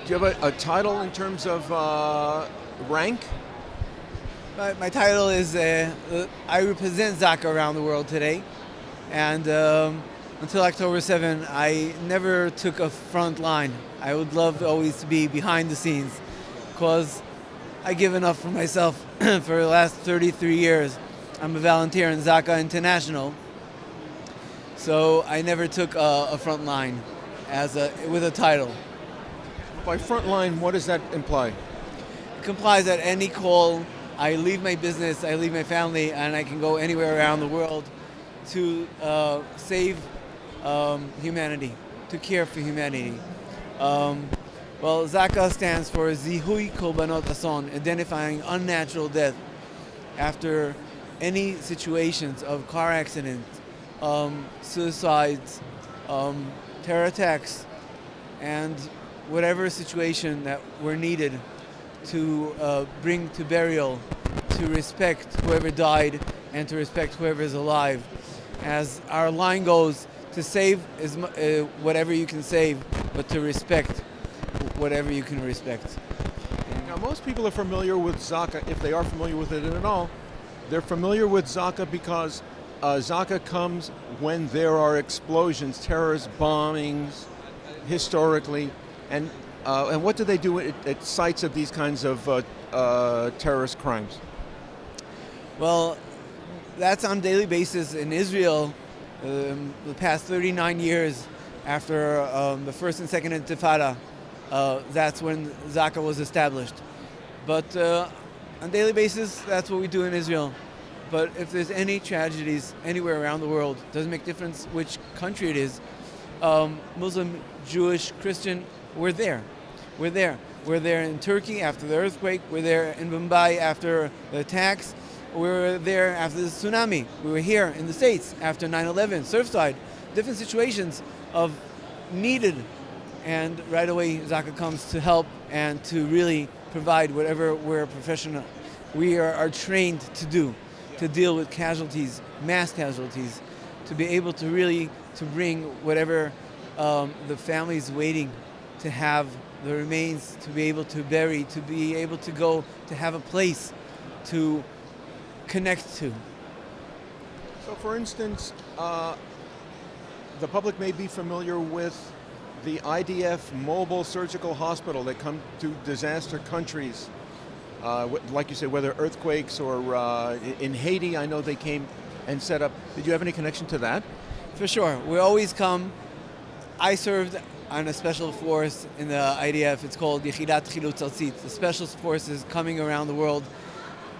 Do you have a title in terms of rank? My title is I represent Zaka around the world today, and until October 7, I never took a front line. I would love always to be behind the scenes, because I give enough for myself. For the last 33 years, I'm a volunteer in Zaka International, so I never took a front line with a title. By front line, what does that imply? It implies that any call, I leave my business, I leave my family, and I can go anywhere around the world to save humanity, to care for humanity. Well, Zaka stands for Zihui Korbanot Ason, identifying unnatural death after any situations of car accidents, suicides, terror attacks, and whatever situation that were needed to bring to burial, to respect whoever died and to respect whoever is alive. As our line goes, to save is whatever you can save, but to respect whatever you can respect. Now, most people are familiar with Zaka, if they are familiar with it at all. They're familiar with Zaka because Zaka comes when there are explosions, terrorist bombings, historically. And what do they do at sites of these kinds of terrorist crimes? Well, that's on a daily basis in Israel. The past 39 years after the first and second Intifada, that's when Zaka was established. But on a daily basis, that's what we do in Israel. But if there's any tragedies anywhere around the world, doesn't make difference which country it is, Muslim, Jewish, Christian, we're there. We're there. We're there in Turkey after the earthquake. We're there in Mumbai after the attacks. We were there after the tsunami. We were here in the States after 9/11, Surfside. Different situations of needed. And right away, Zaka comes to help and to really provide whatever we're professional. We are trained to do, to deal with casualties, mass casualties, to be able to really to bring whatever the family's waiting to have the remains, to be able to bury, to be able to go, to have a place to connect to. So, for instance, the public may be familiar with the IDF mobile surgical hospital that come to disaster countries, like you said, whether earthquakes or in Haiti, I know they came and set up. Did you have any connection to that? For sure. We always come. I served on a special force in the IDF. It's called Yechidat Chilutz Artzit. The special forces coming around the world,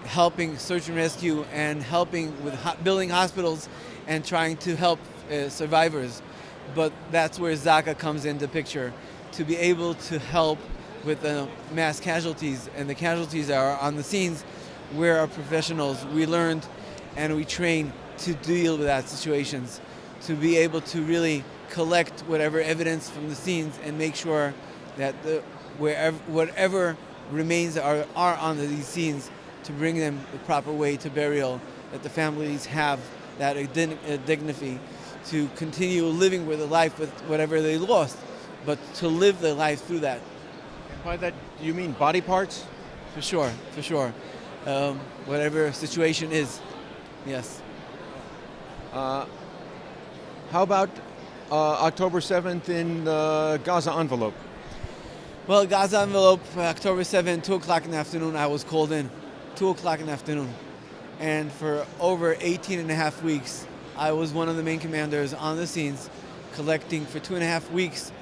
helping search and rescue and helping with building hospitals and trying to help survivors. But that's where Zaka comes into picture, to be able to help with the mass casualties. And the casualties are on the scenes. We're professionals. We learned and we train to deal with that situations, to be able to really collect whatever evidence from the scenes and make sure that whatever remains are on these scenes, to bring them the proper way to burial, that the families have that dignity to continue living with a life with whatever they lost, but to live their life through that. And by that, do you mean body parts? For sure, for sure. Whatever situation is, yes. How about October 7th in the Gaza envelope? Well, Gaza envelope, October 7th, 2 o'clock in the afternoon, I was called in. 2 o'clock in the afternoon. And for over 18 and a half weeks, I was one of the main commanders on the scenes, collecting for 2.5 weeks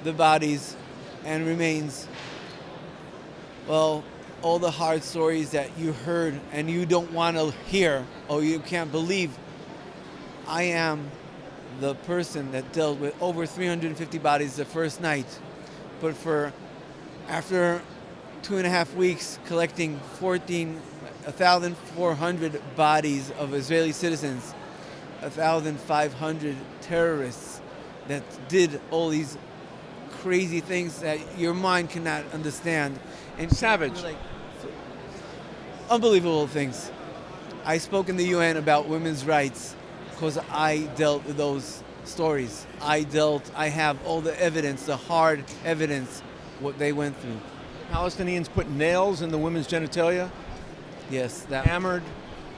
the bodies and remains. Well, all the hard stories that you heard and you don't want to hear, or you can't believe. I am the person that dealt with over 350 bodies the first night. But after 2.5 weeks collecting 1,400 bodies of Israeli citizens, 1,500 terrorists that did all these crazy things that your mind cannot understand. And savage. Unbelievable things. I spoke in the UN about women's rights because I dealt with those stories. I have all the evidence, the hard evidence what they went through. Palestinians put nails in the women's genitalia, Yes, hammered.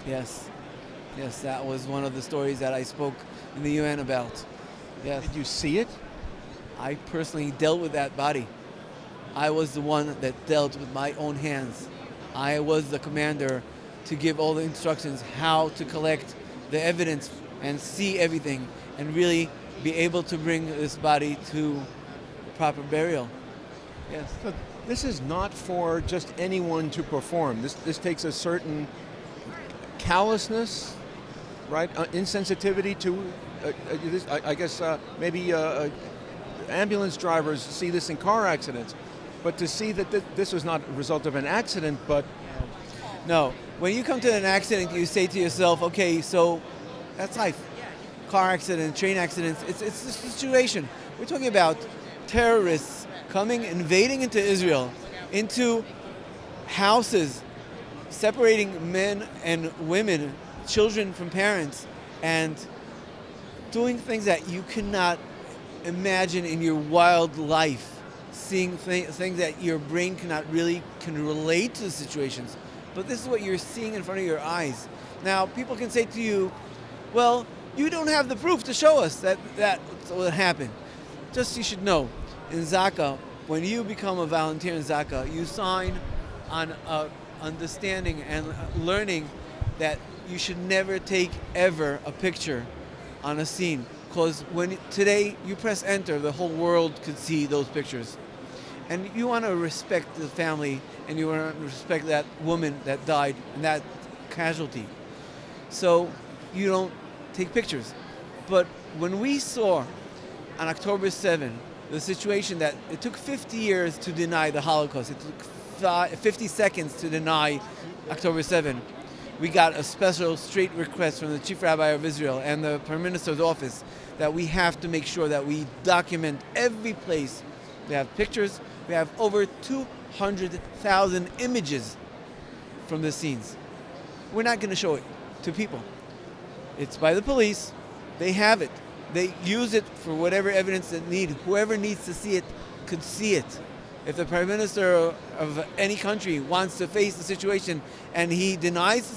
yes, that was one of the stories that I spoke in the UN about. Yes, Did you see it? I personally dealt with that body. I was the one that dealt with my own hands. I was the commander to give all the instructions how to collect the evidence and see everything and really be able to bring this body to proper burial. Yes. So this is not for just anyone to perform. This takes a certain callousness, right? Insensitivity to, this, I guess maybe ambulance drivers see this in car accidents, but to see that this was not a result of an accident, but No, when you come to an accident, you say to yourself, okay, so that's life. Car accident, train accidents, it's a situation. We're talking about terrorists coming, invading into Israel, into houses, separating men and women, children from parents, and doing things that you cannot imagine in your wild life, seeing things that your brain can relate to the situations. But this is what you're seeing in front of your eyes. Now, people can say to you, well, you don't have the proof to show us that that's what happened. Just you should know, in Zaka, when you become a volunteer in Zaka, you sign on understanding and learning that you should never take ever a picture on a scene. Because when today you press enter, the whole world could see those pictures. And you want to respect the family and you want to respect that woman that died and that casualty. So you don't take pictures. But when we saw on October 7, the situation that it took 50 years to deny the Holocaust, it took 50 seconds to deny October 7, we got a special straight request from the Chief Rabbi of Israel and the Prime Minister's office that we have to make sure that we document every place. We have pictures. We have over 200,000 images from the scenes. We're not going to show it to people. It's by the police. They have it. They use it for whatever evidence they need. Whoever needs to see it could see it. If the Prime Minister of any country wants to face the situation and he denies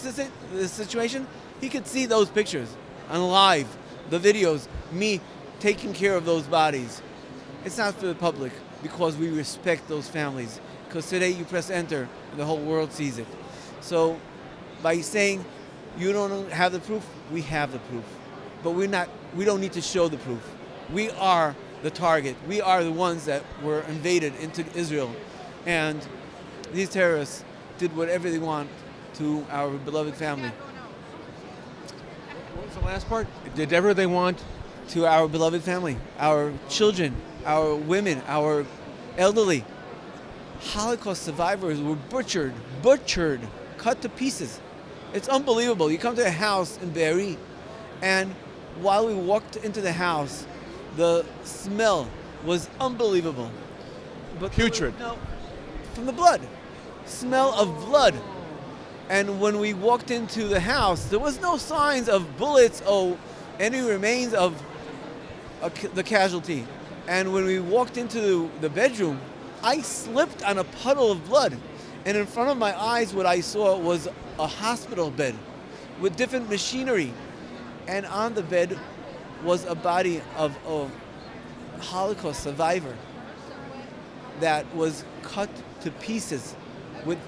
the situation, he could see those pictures on live, the videos, me taking care of those bodies. It's not for the public because we respect those families. Because today you press enter and the whole world sees it. So by saying you don't have the proof, we have the proof. But we don't need to show the proof. We are the target. We are the ones that were invaded into Israel. And these terrorists did whatever they want to our beloved family. what was the last part? Did ever they want? To our beloved family, our children, our women, our elderly. Holocaust survivors were butchered, cut to pieces. It's unbelievable. You come to a house in Be'eri, and while we walked into the house, the smell was unbelievable. But Putrid. No, from the blood. Smell of blood. And when we walked into the house, there was no signs of bullets or any remains of the casualty. And when we walked into the bedroom, I slipped on a puddle of blood. And in front of my eyes, what I saw was a hospital bed with different machinery. And on the bed was a body of a Holocaust survivor that was cut to pieces with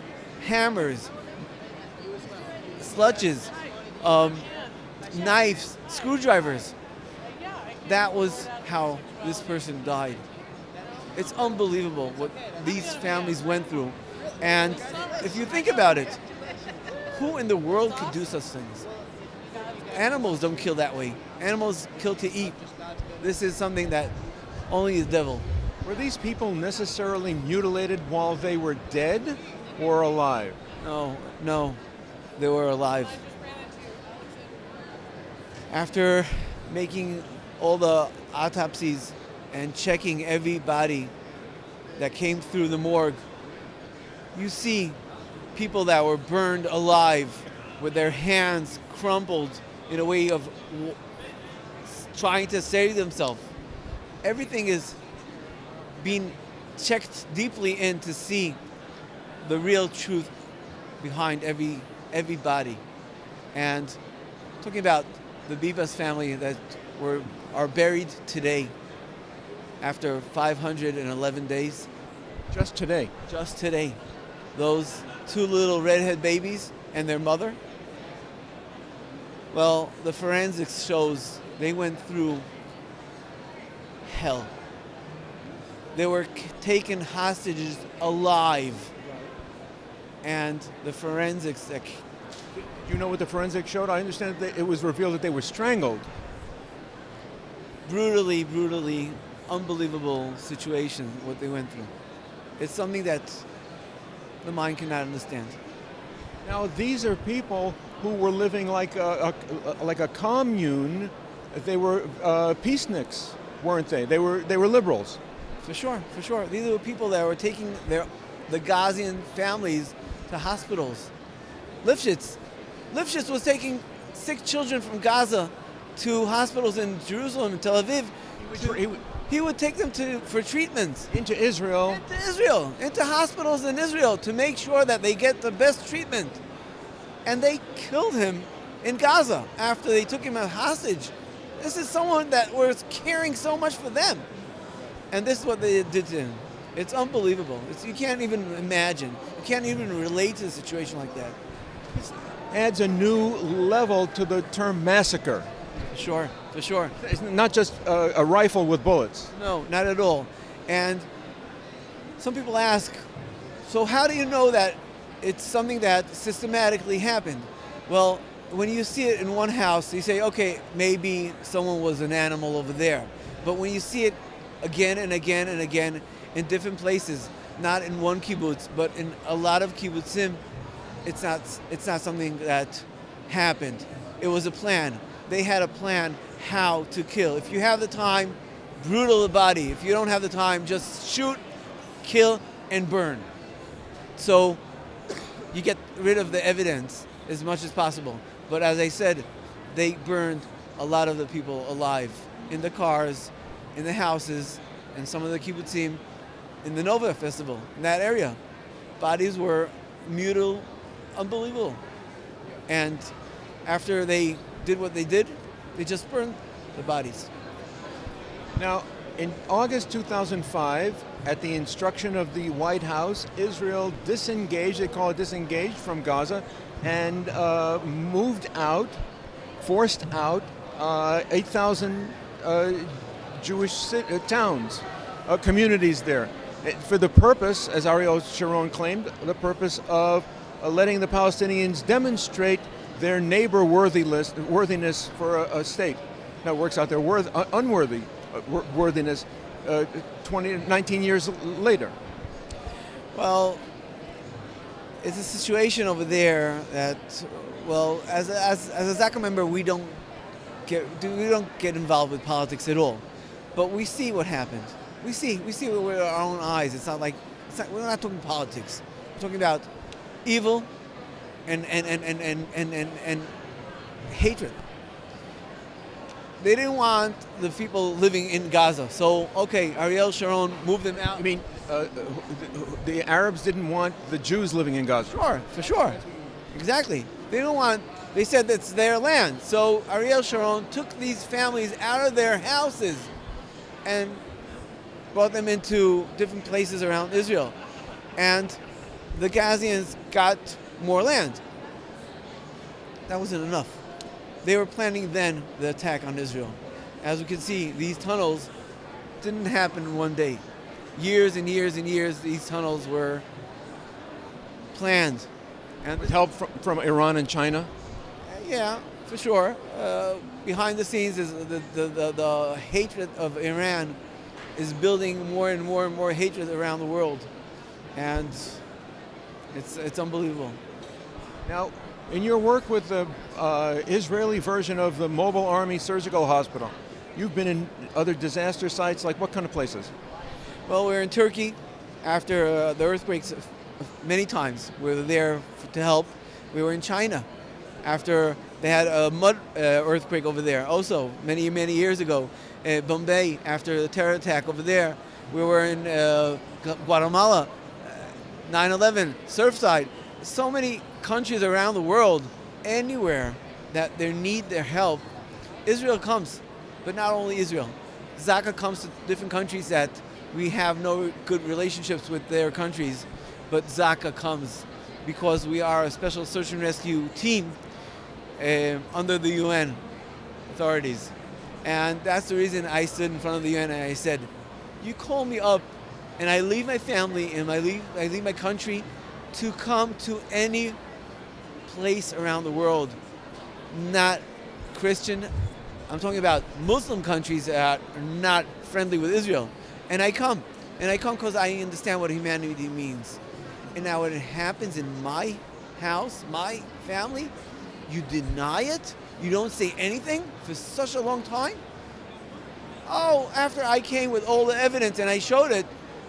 hammers, sludges, knives, screwdrivers. That was how this person died. It's unbelievable what these families went through. And if you think about it, who in the world could do such things? Animals don't kill that way. Animals kill to eat. This is something that only the devil. Were these people necessarily mutilated while they were dead or alive? No, they were alive. After making all the autopsies and checking every body that came through the morgue, you see people that were burned alive with their hands crumpled in a way of trying to save themselves. Everything is being checked deeply in to see the real truth behind every body. And talking about the Bibas family that are buried today after 511 days. Just today. Just today. Those two little redhead babies and their mother. Well, the forensics shows they went through hell. They were taken hostages alive. And the forensics... Do you know what the forensics showed? I understand that it was revealed that they were strangled. Brutally, unbelievable situation, what they went through. It's something that the mind cannot understand. Now, these are people who were living like a commune. They were peaceniks, weren't they? They were liberals. For sure. These are people that were taking the Gazian families to hospitals. Lifshitz was taking sick children from Gaza to hospitals in Jerusalem and Tel Aviv. He would take them for treatments. Into Israel. Into hospitals in Israel to make sure that they get the best treatment. And they killed him in Gaza after they took him as hostage. This is someone that was caring so much for them. And this is what they did to him. It's unbelievable. You can't even imagine. You can't even relate to a situation like that. This adds a new level to the term massacre. For sure. It's not just a rifle with bullets. No, not at all. And some people ask, so how do you know that it's something that systematically happened? Well, when you see it in one house, you say, okay, maybe someone was an animal over there. But when you see it again and again and again in different places, not in one kibbutz, but in a lot of kibbutzim, it's not something that happened. It was a plan. They had a plan how to kill. If you have the time, brutal the body. If you don't have the time, just shoot, kill, and burn. So you get rid of the evidence as much as possible. But as I said, they burned a lot of the people alive in the cars, in the houses, and some of the kibbutzim in the Nova Festival, in that area. Bodies were mutilated, unbelievable. And after they did what they did, they just burned the bodies. Now, in August 2005, at the instruction of the White House, Israel disengaged, they call it disengaged, from Gaza, and forced out 8,000 Jewish towns, communities there, for the purpose, as Ariel Sharon claimed, the purpose of letting the Palestinians demonstrate their neighbor worthiness for a state. Now it works out their worthiness 19 years later. Well, it's a situation over there that, well, as a Zaka member, we don't get involved with politics at all, but we see what happened. We see it with our own eyes. We're not talking politics. We're talking about evil and hatred. They didn't want the people living in Gaza. So, okay, Ariel Sharon moved them out. You mean the Arabs didn't want the Jews living in Gaza? Sure, for sure. Exactly. They said that's their land. So Ariel Sharon took these families out of their houses and brought them into different places around Israel. And the Gazians got more land. That wasn't enough. They were planning then the attack on Israel. As we can see, these tunnels didn't happen in one day. Years and years and years, these tunnels were planned. And with help from Iran and China? Yeah, for sure. Behind the scenes is the hatred of Iran is building more and more and more hatred around the world. And it's unbelievable. Now, in your work with the Israeli version of the Mobile Army Surgical Hospital, you've been in other disaster sites, like what kind of places? Well, we're in Turkey after the earthquakes many times. We were there to help. We were in China after they had a mud earthquake over there, also many years ago. Bombay after the terror attack over there. We were in Guatemala, 9/11, Surfside. So many countries around the world, anywhere that they need their help, Israel comes. But not only Israel. Zaka comes to different countries that we have no good relationships with their countries, but Zaka comes because we are a special search and rescue team under the UN authorities. And that's the reason I stood in front of the UN and I said, you call me up and I leave my family and I leave my country to come to any place around the world, not Christian. I'm talking about Muslim countries that are not friendly with Israel. And I come. And I come because I understand what humanity means. And now when it happens in my house, my family, you deny it? You don't say anything for such a long time? Oh, after I came with all the evidence and I showed it,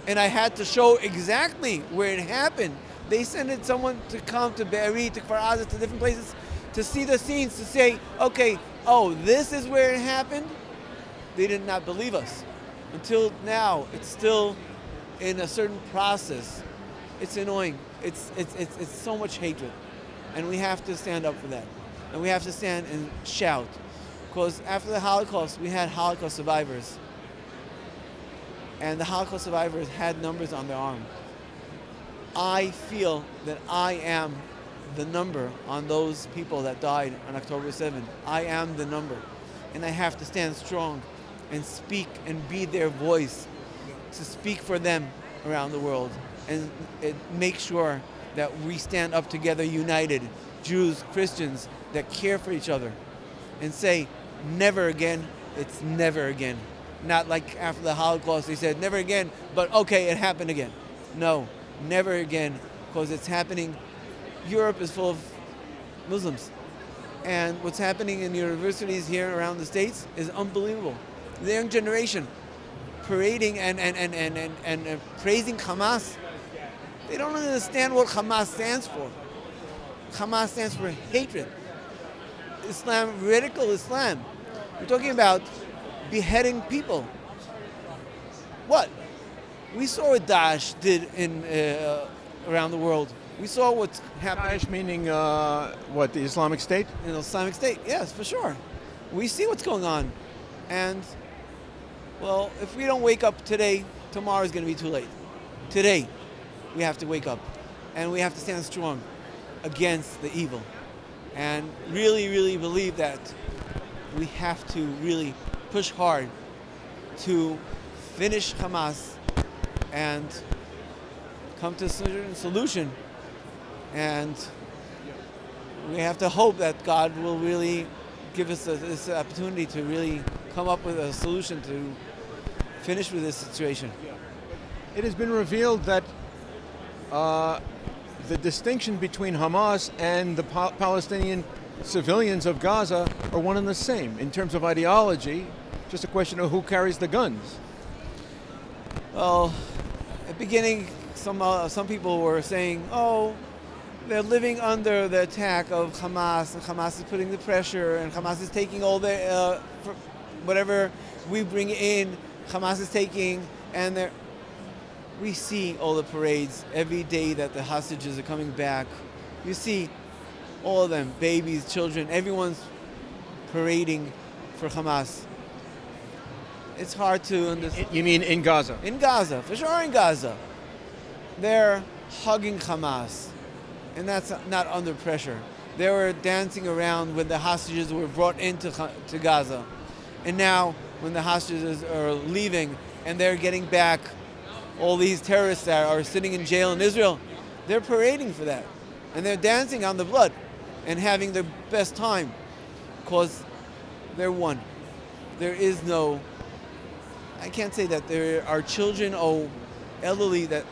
and I had to show exactly where it happened. They sent someone to come to Be'eri, to Kfar Aza, to different places to see the scenes, to say, okay, oh, this is where it happened? They did not believe us. Until now, it's still in a certain process. It's annoying. It's so much hatred. And we have to stand up for that. And we have to stand and shout. Because after the Holocaust, we had Holocaust survivors. And the Holocaust survivors had numbers on their arm. I feel that I am the number on those people that died on October 7th. I am the number. And I have to stand strong and speak and be their voice to speak for them around the world and make sure that we stand up together united, Jews, Christians, that care for each other and say, never again, it's never again. Not like after the Holocaust, they said, never again, but okay, it happened again. No, never again, because it's happening. Europe is full of Muslims. And what's happening in universities here around the States is unbelievable. The young generation parading and praising Hamas. They don't understand what Hamas stands for. Hamas stands for hatred. Islam, radical Islam. We're talking about beheading people. What? We saw what Daesh did around the world. We saw what's happening. Daesh meaning what, the Islamic State? In the Islamic State, yes, for sure. We see what's going on. And, well, if we don't wake up today, tomorrow is going to be too late. Today, we have to wake up. And we have to stand strong against the evil. And really, really believe that we have to really push hard to finish Hamas and come to a certain solution. And we have to hope that God will really give us this opportunity to really come up with a solution to finish with this situation. It has been revealed that the distinction between Hamas and the Palestinian civilians of Gaza are one and the same in terms of ideology, just a question of who carries the guns. Well, at the beginning, some people were saying, oh, they're living under the attack of Hamas, and Hamas is putting the pressure, and Hamas is taking all the, whatever we bring in, Hamas is taking, and we see all the parades every day that the hostages are coming back. You see all of them, babies, children, everyone's parading for Hamas. It's hard to understand. You mean in Gaza? In Gaza, for sure in Gaza. They're hugging Hamas, and that's not under pressure. They were dancing around when the hostages were brought into Gaza. And now, when the hostages are leaving and they're getting back, all these terrorists that are sitting in jail in Israel, they're parading for that. And they're dancing on the blood and having their best time because they're one. There is no, I can't say that there are children or elderly that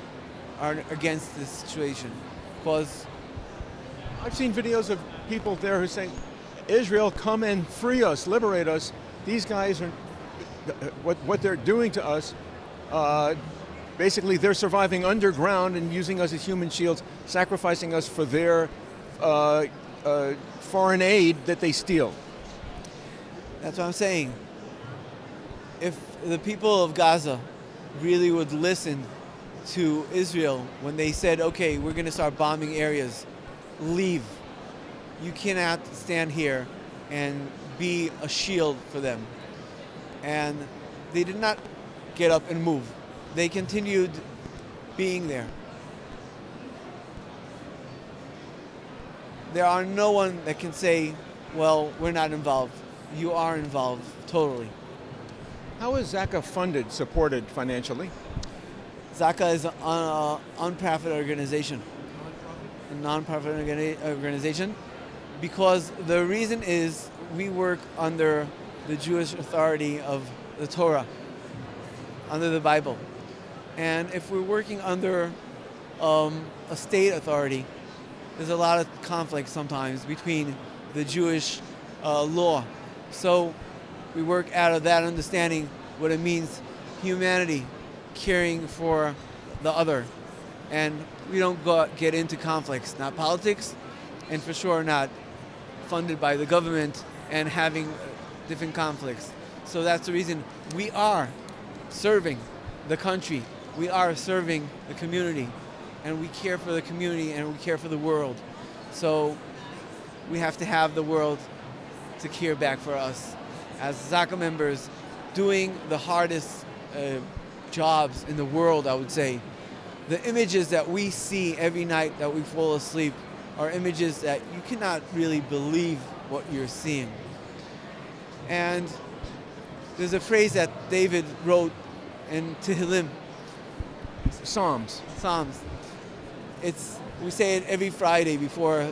are against this situation because I've seen videos of people there who say, Israel, come and free us, liberate us. These guys are, what they're doing to us, basically they're surviving underground and using us as human shields, sacrificing us for their foreign aid that they steal. That's what I'm saying. If the people of Gaza really would listen to Israel when they said, okay, we're going to start bombing areas, leave. You cannot stand here and be a shield for them. And they did not get up and move. They continued being there. There are no one that can say, well, we're not involved. You are involved, totally. How is Zaka funded, supported financially? Zaka is an non-profit organization. A non-profit organization, because the reason is we work under the Jewish authority of the Torah, under the Bible. And if we're working under a state authority, there's a lot of conflict sometimes between the Jewish law. So we work out of that understanding what it means, humanity, caring for the other. And we don't get into conflicts, not politics, and for sure not funded by the government and having different conflicts. So that's the reason we are serving the country. We are serving the community, and we care for the community and we care for the world. So we have to have the world to care back for us. As Zaka members, doing the hardest jobs in the world, I would say. The images that we see every night that we fall asleep are images that you cannot really believe what you're seeing. And there's a phrase that David wrote in Tehillim, Psalms. We say it every Friday before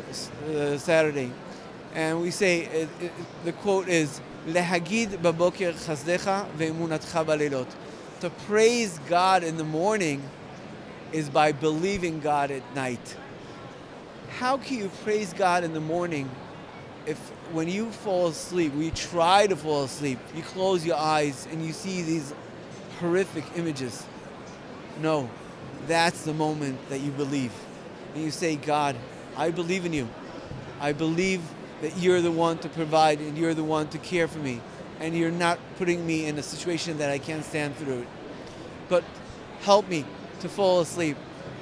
Saturday. And we say, the quote is, Lehagid baboker chasdecha ve'emunatcha balelot. To praise God in the morning is by believing God at night. How can you praise God in the morning if when you fall asleep, when you try to fall asleep, you close your eyes and you see these horrific images? No, that's the moment that you believe. And you say, God, I believe in you. I believe that you're the one to provide and you're the one to care for me. And you're not putting me in a situation that I can't stand through it. But help me to fall asleep,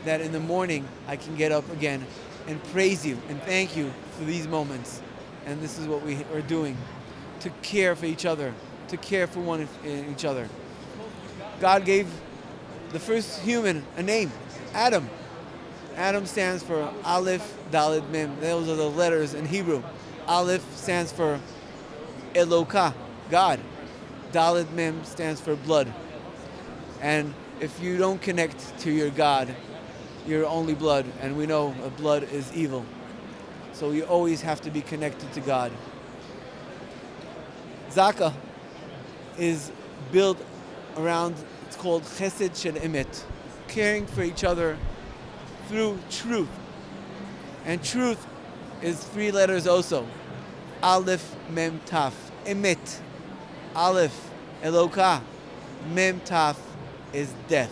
that in the morning I can get up again and praise you and thank you for these moments. And this is what we are doing, to care for each other, to care for each other. God gave the first human a name, Adam. Adam stands for Aleph, Dalet, Mem. Those are the letters in Hebrew. Aleph stands for Elokah, God. Dalet, Mem stands for blood. And if you don't connect to your God, you're only blood, and we know blood is evil. So you always have to be connected to God. Zaka is built around, it's called Chesed Shel Emet, caring for each other through truth. And truth is 3 letters also. Aleph, Mem, Taf. Emet. Aleph, Elokah. Mem, Taf is death.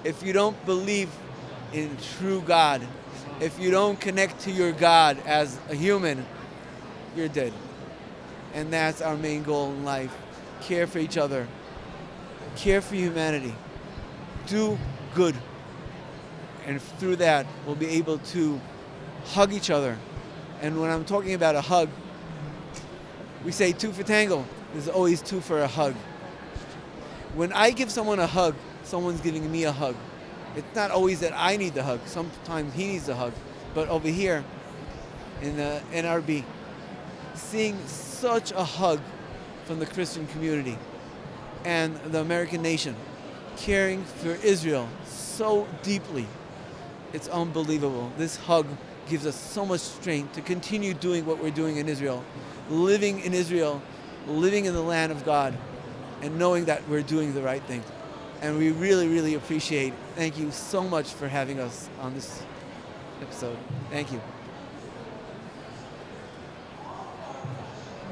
If you don't believe in true God, if you don't connect to your God as a human, you're dead. And that's our main goal in life. Care for each other. Care for humanity. Do good. And through that, we'll be able to hug each other. And when I'm talking about a hug, we say 2 for tango. There's always 2 for a hug. When I give someone a hug, someone's giving me a hug. It's not always that I need the hug. Sometimes he needs the hug. But over here in the NRB, seeing such a hug from the Christian community and the American nation, caring for Israel so deeply, it's unbelievable. This hug gives us so much strength to continue doing what we're doing in Israel, living in the land of God, and knowing that we're doing the right thing. And we really, really appreciate. Thank you so much for having us on this episode. Thank you.